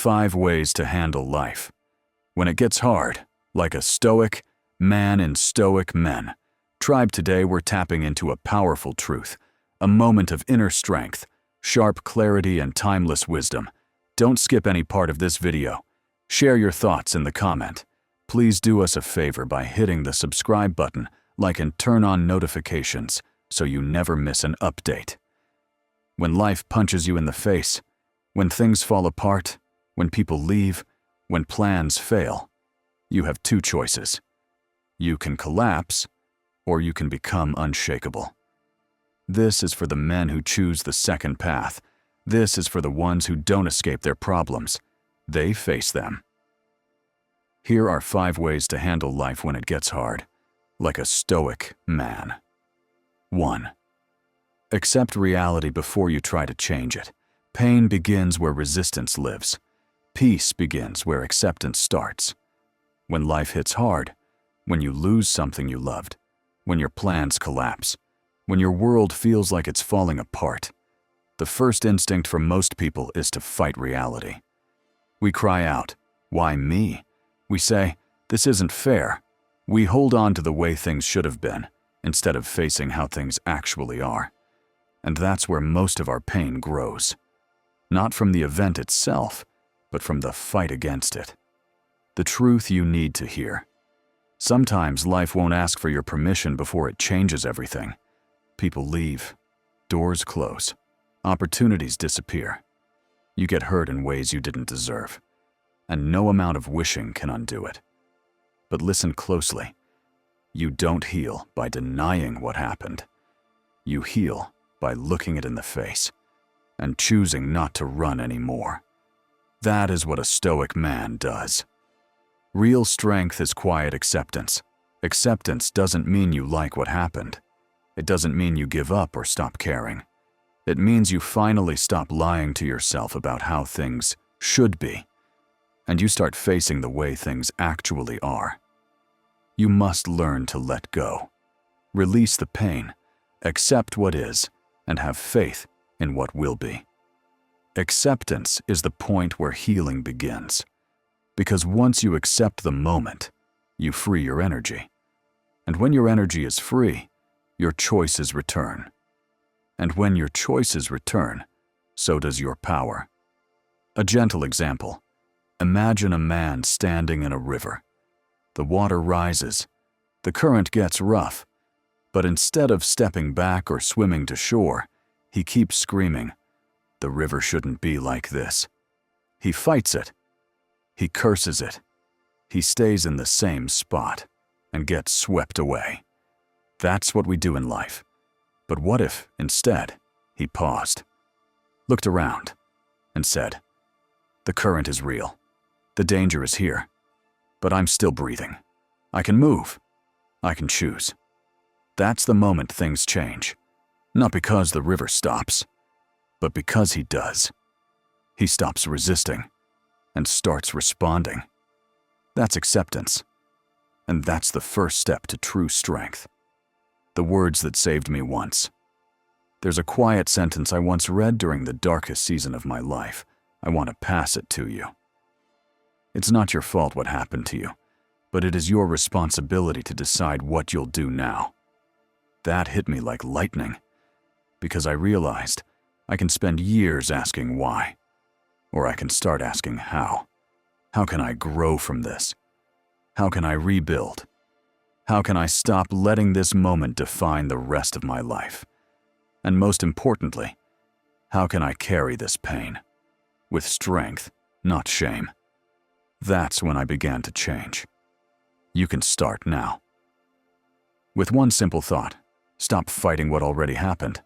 5 ways to handle life when it gets hard, like a Stoic man in Stoic Men. Tribe, today we're tapping into a powerful truth, a moment of inner strength, sharp clarity, and timeless wisdom. Don't skip any part of this video. Share your thoughts in the comment. Please do us a favor by hitting the subscribe button, like, and turn on notifications so you never miss an update. When life punches you in the face, when things fall apart, when people leave, when plans fail, you have 2 choices. You can collapse, or you can become unshakable. This is for the men who choose the second path. This is for the ones who don't escape their problems. They face them. Here are 5 ways to handle life when it gets hard, like a Stoic man. 1. Accept reality before you try to change it. Pain begins where resistance lives. Peace begins where acceptance starts. When life hits hard, when you lose something you loved, when your plans collapse, when your world feels like it's falling apart, the first instinct for most people is to fight reality. We cry out, "Why me?" We say, "This isn't fair." We hold on to the way things should have been, instead of facing how things actually are. And that's where most of our pain grows. Not from the event itself, but from the fight against it. The truth you need to hear. Sometimes life won't ask for your permission before it changes everything. People leave, doors close, opportunities disappear. You get hurt in ways you didn't deserve, and no amount of wishing can undo it. But listen closely. You don't heal by denying what happened. You heal by looking it in the face and choosing not to run anymore. That is what a Stoic man does. Real strength is quiet acceptance. Acceptance doesn't mean you like what happened. It doesn't mean you give up or stop caring. It means you finally stop lying to yourself about how things should be, and you start facing the way things actually are. You must learn to let go. Release the pain, accept what is, and have faith in what will be. Acceptance is the point where healing begins. Because once you accept the moment, you free your energy. And when your energy is free, your choices return. And when your choices return, so does your power. A gentle example. Imagine a man standing in a river. The water rises. The current gets rough. But instead of stepping back or swimming to shore, he keeps screaming, "The river shouldn't be like this." He fights it. He curses it. He stays in the same spot and gets swept away. That's what we do in life. But what if, instead, he paused, looked around, and said, "The current is real. The danger is here. But I'm still breathing. I can move. I can choose." That's the moment things change. Not because the river stops, but because he does. He stops resisting and starts responding. That's acceptance. And that's the first step to true strength. The words that saved me once. There's a quiet sentence I once read during the darkest season of my life. I want to pass it to you. It's not your fault what happened to you, but it is your responsibility to decide what you'll do now. That hit me like lightning, because I realized I can spend years asking why, or I can start asking how. How can I grow from this? How can I rebuild? How can I stop letting this moment define the rest of my life? And most importantly, how can I carry this pain with strength, not shame? That's when I began to change. You can start now. With one simple thought: stop fighting what already happened.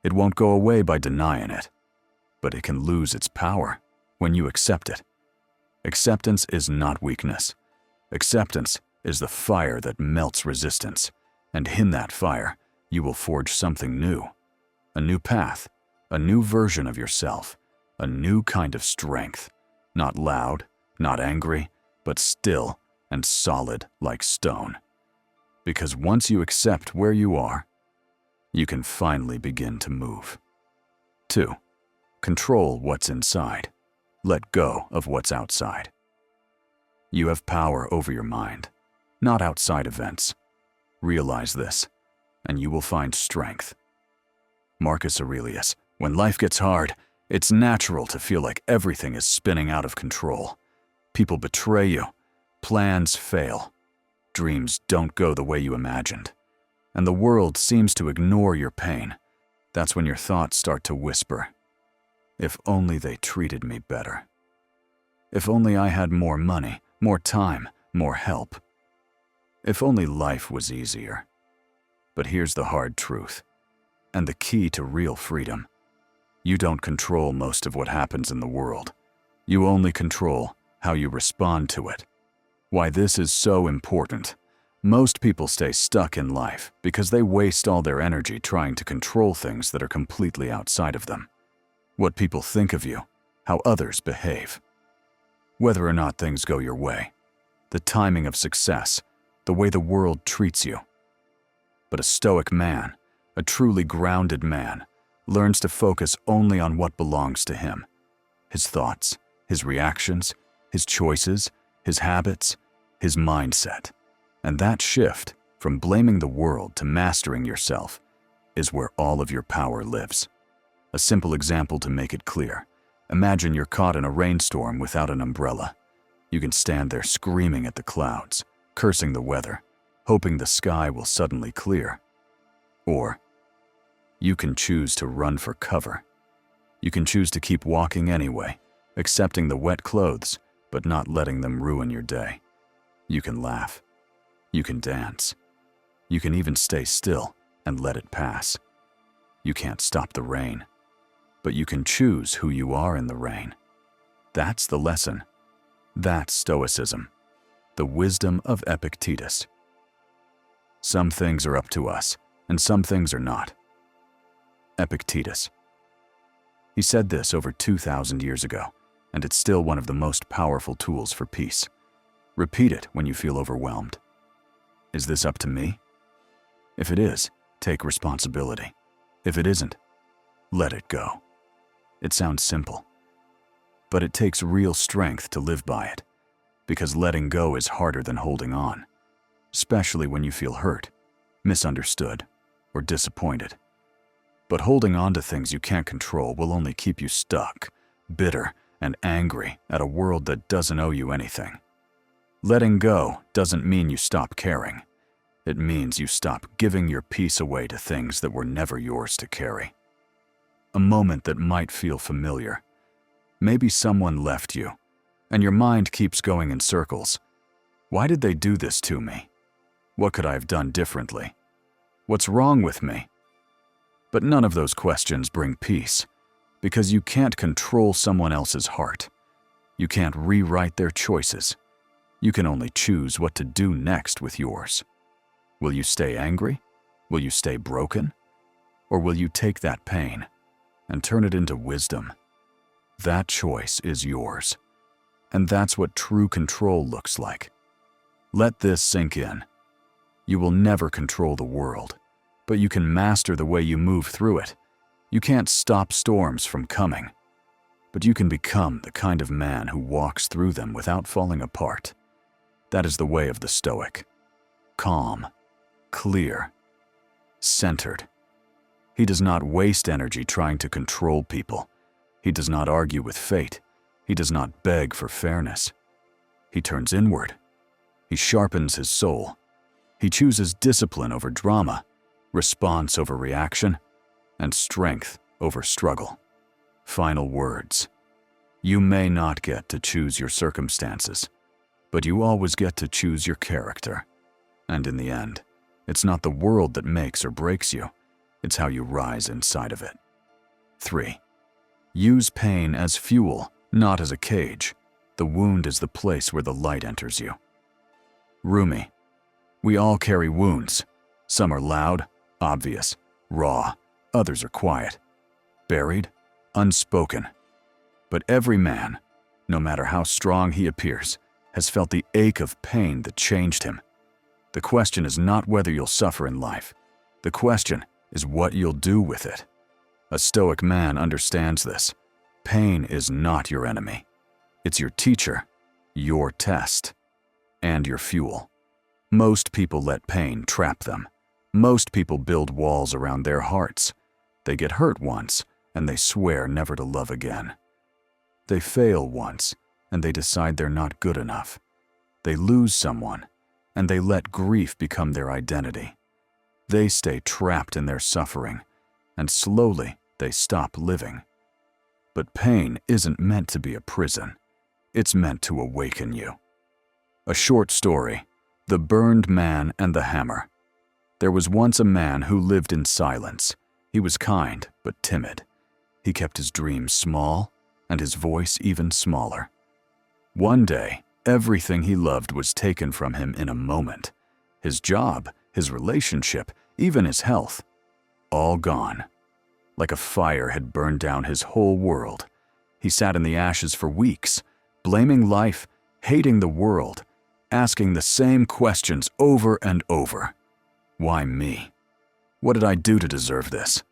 It won't go away by denying it, but it can lose its power when you accept it. Acceptance is not weakness. Acceptance is the fire that melts resistance, and in that fire, you will forge something new. A new path, a new version of yourself, a new kind of strength. Not loud, not angry, but still and solid like stone. Because once you accept where you are, you can finally begin to move. 2. Control what's inside. Let go of what's outside. You have power over your mind, not outside events. Realize this, and you will find strength. Marcus Aurelius, when life gets hard, it's natural to feel like everything is spinning out of control. People betray you, plans fail, dreams don't go the way you imagined, and the world seems to ignore your pain. That's when your thoughts start to whisper, if only they treated me better. If only I had more money, more time, more help. If only life was easier. But here's the hard truth, and the key to real freedom. You don't control most of what happens in the world. You only control how you respond to it. Why this is so important. Most people stay stuck in life because they waste all their energy trying to control things that are completely outside of them. What people think of you, how others behave. Whether or not things go your way, the timing of success, the way the world treats you. But a stoic man, a truly grounded man, learns to focus only on what belongs to him. His thoughts, his reactions, his choices, his habits, his mindset. And that shift, from blaming the world to mastering yourself, is where all of your power lives. A simple example to make it clear. Imagine you're caught in a rainstorm without an umbrella. You can stand there screaming at the clouds, cursing the weather, hoping the sky will suddenly clear. Or you can choose to run for cover. You can choose to keep walking anyway, accepting the wet clothes, but not letting them ruin your day. You can laugh. You can dance. You can even stay still and let it pass. You can't stop the rain, but you can choose who you are in the rain. That's the lesson. That's Stoicism, the wisdom of Epictetus. Some things are up to us, and some things are not. Epictetus. He said this over 2,000 years ago, and it's still one of the most powerful tools for peace. Repeat it when you feel overwhelmed. Is this up to me? If it is, take responsibility. If it isn't, let it go. It sounds simple, but it takes real strength to live by it, because letting go is harder than holding on, especially when you feel hurt, misunderstood, or disappointed. But holding on to things you can't control will only keep you stuck, bitter, and angry at a world that doesn't owe you anything. Letting go doesn't mean you stop caring. It means you stop giving your peace away to things that were never yours to carry. A moment that might feel familiar. Maybe someone left you, and your mind keeps going in circles. Why did they do this to me? What could I have done differently? What's wrong with me? But none of those questions bring peace, because you can't control someone else's heart. You can't rewrite their choices. You can only choose what to do next with yours. Will you stay angry? Will you stay broken? Or will you take that pain and turn it into wisdom? That choice is yours. And that's what true control looks like. Let this sink in. You will never control the world, but you can master the way you move through it. You can't stop storms from coming, but you can become the kind of man who walks through them without falling apart. That is the way of the Stoic. Calm, clear, centered. He does not waste energy trying to control people. He does not argue with fate. He does not beg for fairness. He turns inward. He sharpens his soul. He chooses discipline over drama, response over reaction, and strength over struggle. Final words. You may not get to choose your circumstances, but you always get to choose your character. And in the end, it's not the world that makes or breaks you. It's how you rise inside of it. 3. Use pain as fuel, not as a cage. The wound is the place where the light enters you. Rumi. We all carry wounds. Some are loud, obvious, raw. Others are quiet, buried, unspoken. But every man, no matter how strong he appears, has felt the ache of pain that changed him. The question is not whether you'll suffer in life. The question is what you'll do with it. A Stoic man understands this. Pain is not your enemy. It's your teacher, your test, and your fuel. Most people let pain trap them. Most people build walls around their hearts. They get hurt once, and they swear never to love again. They fail once, and they decide they're not good enough. They lose someone, and they let grief become their identity. They stay trapped in their suffering, and slowly they stop living. But pain isn't meant to be a prison. It's meant to awaken you. A short story, The Burned Man and the Hammer. There was once a man who lived in silence. He was kind, but timid. He kept his dreams small, and his voice even smaller. One day, everything he loved was taken from him in a moment. His job, his relationship, even his health. All gone. Like a fire had burned down his whole world. He sat in the ashes for weeks, blaming life, hating the world, asking the same questions over and over. Why me? What did I do to deserve this?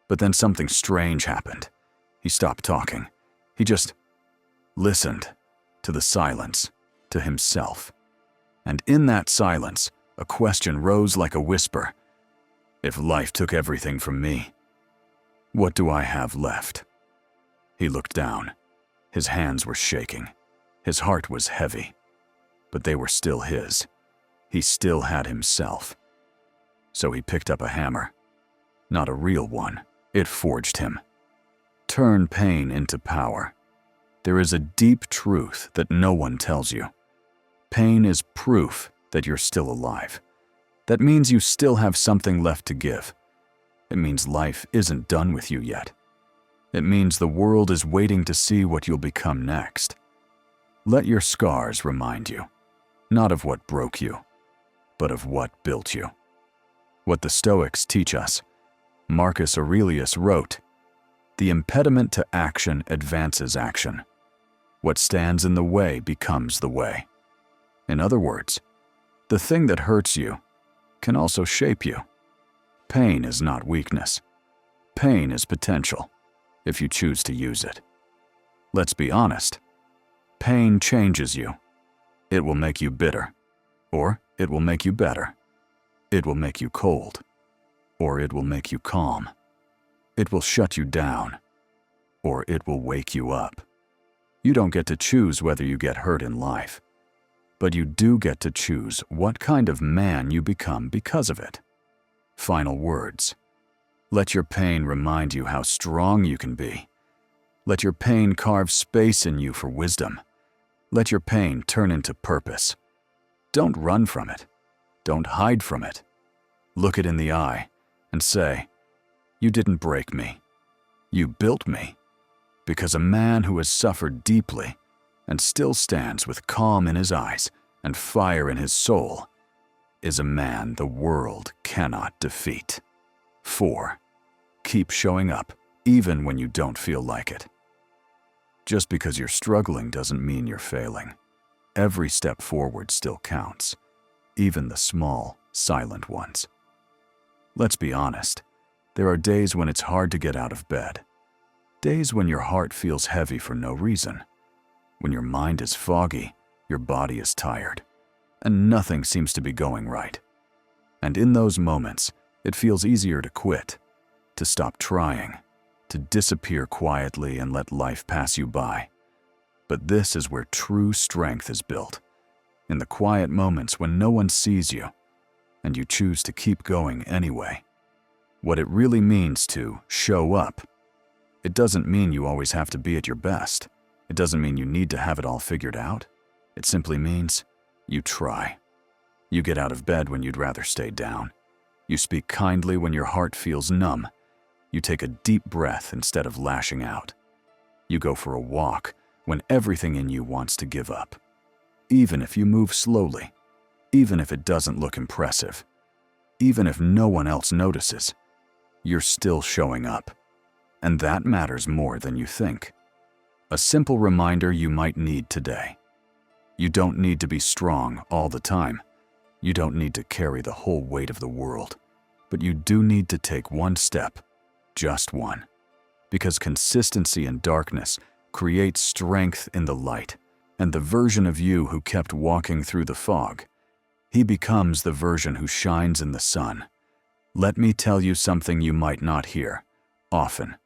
But then something strange happened. He stopped talking. He just listened to the silence, to himself. And in that silence, a question rose like a whisper. If life took everything from me, what do I have left? He looked down. His hands were shaking. His heart was heavy. But they were still his. He still had himself. So he picked up a hammer. Not a real one. It forged him. Turn pain into power. There is a deep truth that no one tells you. Pain is proof that you're still alive. That means you still have something left to give. It means life isn't done with you yet. It means the world is waiting to see what you'll become next. Let your scars remind you, not of what broke you, but of what built you. What the Stoics teach us. Marcus Aurelius wrote, "The impediment to action advances action. What stands in the way becomes the way." In other words, the thing that hurts you can also shape you. Pain is not weakness. Pain is potential, if you choose to use it. Let's be honest. Pain changes you. It will make you bitter, or it will make you better. It will make you cold, or it will make you calm. It will shut you down, or it will wake you up. You don't get to choose whether you get hurt in life, but you do get to choose what kind of man you become because of it. Final words. Let your pain remind you how strong you can be. Let your pain carve space in you for wisdom. Let your pain turn into purpose. Don't run from it. Don't hide from it. Look it in the eye and say, "You didn't break me. You built me." Because a man who has suffered deeply and still stands with calm in his eyes and fire in his soul is a man the world cannot defeat. 4. Keep showing up, even when you don't feel like it. Just because you're struggling doesn't mean you're failing. Every step forward still counts, even the small, silent ones. Let's be honest, there are days when it's hard to get out of bed. Days when your heart feels heavy for no reason. When your mind is foggy, your body is tired, and nothing seems to be going right. And in those moments, it feels easier to quit, to stop trying, to disappear quietly and let life pass you by. But this is where true strength is built, in the quiet moments when no one sees you, and you choose to keep going anyway. What it really means to show up. It doesn't mean you always have to be at your best. It doesn't mean you need to have it all figured out. It simply means you try. You get out of bed when you'd rather stay down. You speak kindly when your heart feels numb. You take a deep breath instead of lashing out. You go for a walk when everything in you wants to give up. Even if you move slowly, even if it doesn't look impressive, even if no one else notices, you're still showing up. And that matters more than you think. A simple reminder you might need today. You don't need to be strong all the time. You don't need to carry the whole weight of the world. But you do need to take one step, just one. Because consistency in darkness Create strength in the light, and the version of you who kept walking through the fog, he becomes the version who shines in the sun. Let me tell you something you might not hear often.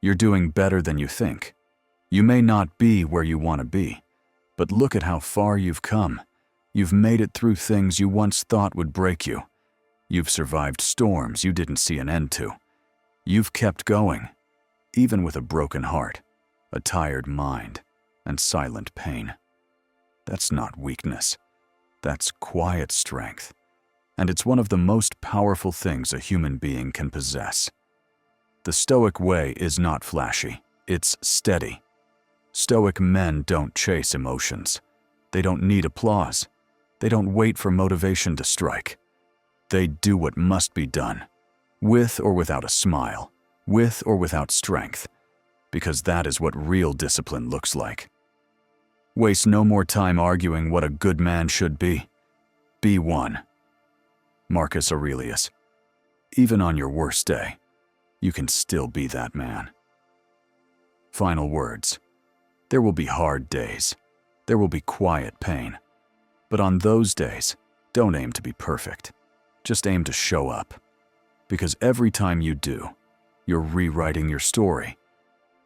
You're doing better than you think. You may not be where you want to be, but look at how far you've come. You've made it through things you once thought would break you. You've survived storms you didn't see an end to. You've kept going, even with a broken heart, a tired mind, and silent pain. That's not weakness. That's quiet strength. And it's one of the most powerful things a human being can possess. The Stoic way is not flashy. It's steady. Stoic men don't chase emotions. They don't need applause. They don't wait for motivation to strike. They do what must be done, with or without a smile, with or without strength, because that is what real discipline looks like. Waste no more time arguing what a good man should be. Be one. Marcus Aurelius. Even on your worst day, you can still be that man. Final words. There will be hard days. There will be quiet pain. But on those days, don't aim to be perfect. Just aim to show up. Because every time you do, you're rewriting your story.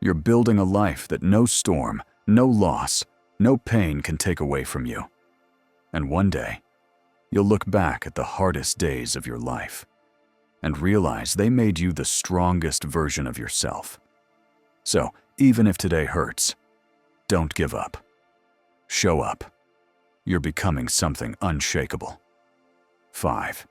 You're building a life that no storm, no loss, no pain can take away from you. And one day, you'll look back at the hardest days of your life and realize they made you the strongest version of yourself. So, even if today hurts, don't give up. Show up. You're becoming something unshakable. 5.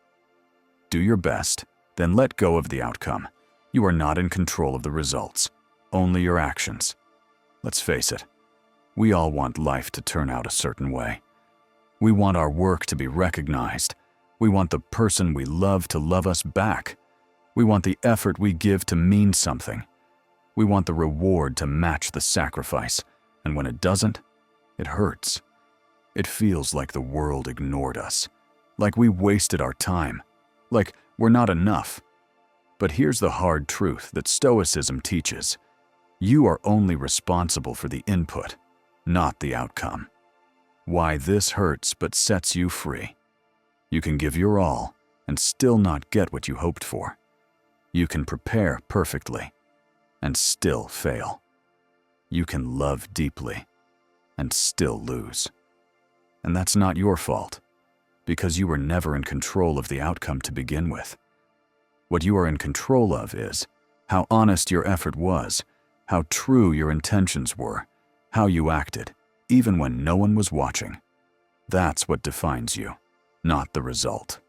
Do your best, then let go of the outcome. You are not in control of the results, only your actions. Let's face it, we all want life to turn out a certain way. We want our work to be recognized. We want the person we love to love us back. We want the effort we give to mean something. We want the reward to match the sacrifice, and when it doesn't, it hurts. It feels like the world ignored us, like we wasted our time, like we're not enough. But here's the hard truth that Stoicism teaches. You are only responsible for the input, not the outcome. Why this hurts but sets you free. You can give your all and still not get what you hoped for. You can prepare perfectly and still fail. You can love deeply and still lose. And that's not your fault, because you were never in control of the outcome to begin with. What you are in control of is how honest your effort was, how true your intentions were, how you acted, even when no one was watching. That's what defines you, not the result.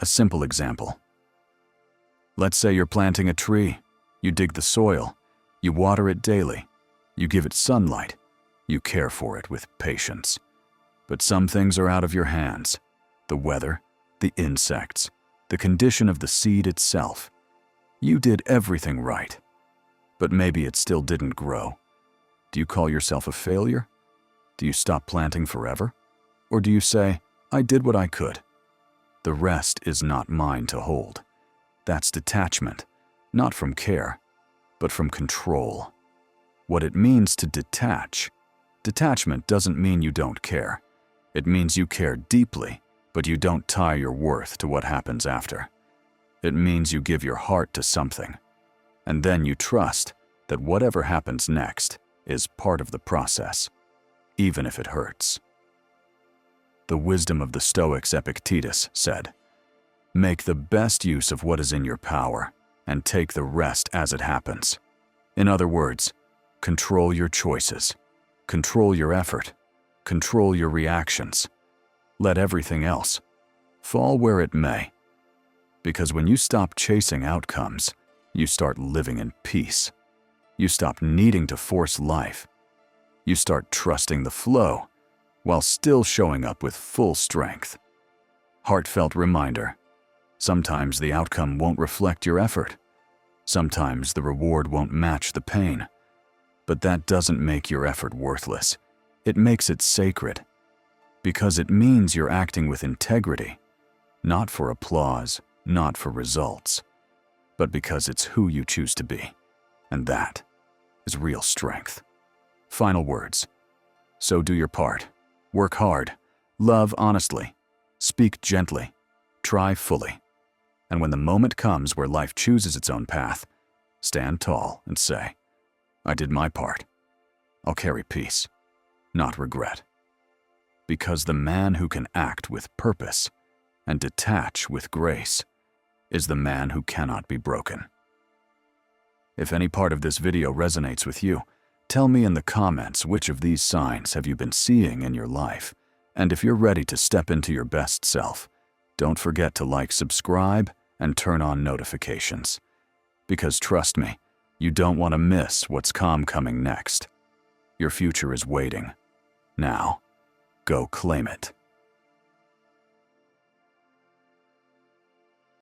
A simple example. Let's say you're planting a tree. You dig the soil. You water it daily. You give it sunlight. You care for it with patience. But some things are out of your hands. The weather, the insects, the condition of the seed itself. You did everything right, but maybe it still didn't grow. Do you call yourself a failure? Do you stop planting forever? Or do you say, I did what I could? The rest is not mine to hold. That's detachment, not from care, but from control. What it means to detach. Detachment doesn't mean you don't care. It means you care deeply, but you don't tie your worth to what happens after. It means you give your heart to something, and then you trust that whatever happens next is part of the process, even if it hurts. The wisdom of the Stoics Epictetus said, "Make the best use of what is in your power, and take the rest as it happens." In other words, control your choices, control your effort, control your reactions. Let everything else fall where it may. Because when you stop chasing outcomes, you start living in peace. You stop needing to force life. You start trusting the flow while still showing up with full strength. Heartfelt reminder. Sometimes the outcome won't reflect your effort. Sometimes the reward won't match the pain. But that doesn't make your effort worthless. It makes it sacred. Because it means you're acting with integrity, not for applause, not for results, but because it's who you choose to be. And that is real strength. Final words. So do your part. Work hard. Love honestly. Speak gently. Try fully. And when the moment comes where life chooses its own path, stand tall and say, I did my part. I'll carry peace, not regret. Because the man who can act with purpose and detach with grace is the man who cannot be broken. If any part of this video resonates with you, tell me in the comments which of these signs have you been seeing in your life. And if you're ready to step into your best self, don't forget to like, subscribe, and turn on notifications. Because trust me, you don't want to miss what's coming next. Your future is waiting. Now, go claim it.